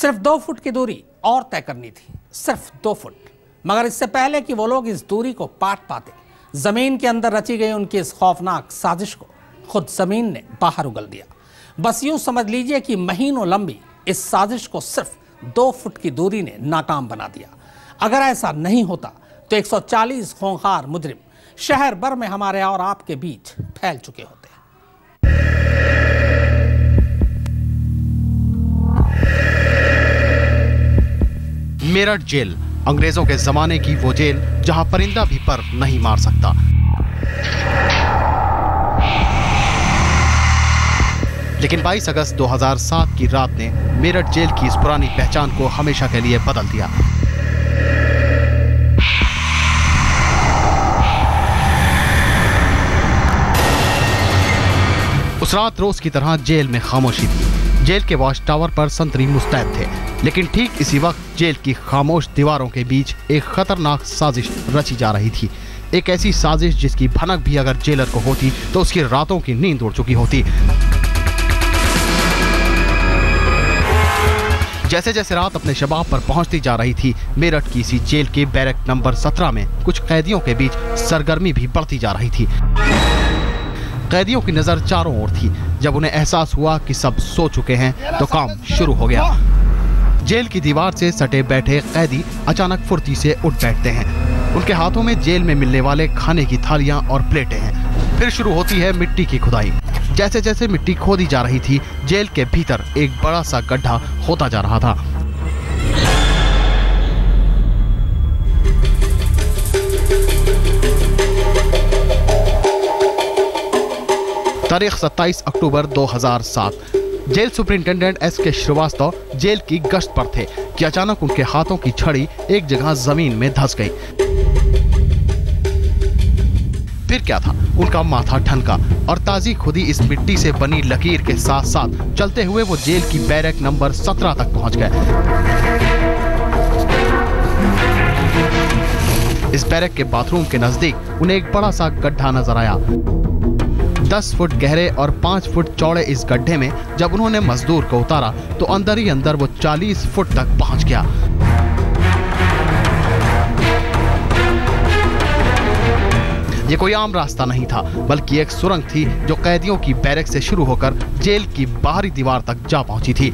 सिर्फ 2 फुट की दूरी और तय करनी थी, सिर्फ 2 फुट। मगर इससे पहले कि वो लोग इस दूरी को पाट पाते, जमीन के अंदर रची गई उनकी इस खौफनाक साजिश को खुद जमीन ने बाहर उगल दिया। बस यूं समझ लीजिए कि महीनों लंबी इस साजिश को सिर्फ 2 फुट की दूरी ने नाकाम बना दिया। अगर ऐसा नहीं होता तो 140 खूंखार मुजरिम शहर भर में हमारे और आपके बीच फैल चुके होते। मेरठ जेल, अंग्रेजों के जमाने की वो जेल जहां परिंदा भी पर नहीं मार सकता। लेकिन 22 अगस्त 2007 की रात ने मेरठ जेल की इस पुरानी पहचान को हमेशा के लिए बदल दिया। उस रात रोज की तरह जेल में खामोशी थी। जेल के वॉच टावर पर संतरी मुस्तैद थे, लेकिन ठीक इसी वक्त जेल की खामोश दीवारों के बीच एक खतरनाक साजिश रची जा रही थी। एक ऐसी साजिश जिसकी भनक भी अगर जेलर को होती तो उसकी रातों की नींद उड़ चुकी होती। जैसे जैसे रात अपने शबाब पर पहुंचती जा रही थी, मेरठ की इसी जेल के बैरक नंबर 17 में कुछ कैदियों के बीच सरगर्मी भी बढ़ती जा रही थी। कैदियों की नजर चारों ओर थी। जब उन्हें एहसास हुआ कि सब सो चुके हैं तो काम शुरू हो गया। जेल की दीवार से सटे बैठे कैदी अचानक फुर्ती से उठ बैठते हैं। उनके हाथों में जेल में मिलने वाले खाने की थालियां और प्लेटें हैं। फिर शुरू होती है मिट्टी की खुदाई। जैसे जैसे मिट्टी खोदी जा रही थी, जेल के भीतर एक बड़ा सा गड्ढा होता जा रहा था। तारीख 27 अक्टूबर 2007। जेल सुपरिंटेंडेंट एस.के. श्रीवास्तव जेल की गश्त पर थे कि अचानक उनके हाथों की छड़ी एक जगह जमीन में धंस गई। फिर क्या था, उनका माथा ठनका और ताजी खुदी इस मिट्टी से बनी लकीर के साथ साथ चलते हुए वो जेल की बैरक नंबर 17 तक पहुंच गए। इस बैरक के बाथरूम के नजदीक उन्हें एक बड़ा सा गड्ढा नजर आया। 10 फुट गहरे और 5 फुट चौड़े इस गड्ढे में जब उन्होंने मजदूर को उतारा तो अंदर ही अंदर वो 40 फुट तक पहुंच गया। ये कोई आम रास्ता नहीं था, बल्कि एक सुरंग थी जो कैदियों की बैरक से शुरू होकर जेल की बाहरी दीवार तक जा पहुंची थी।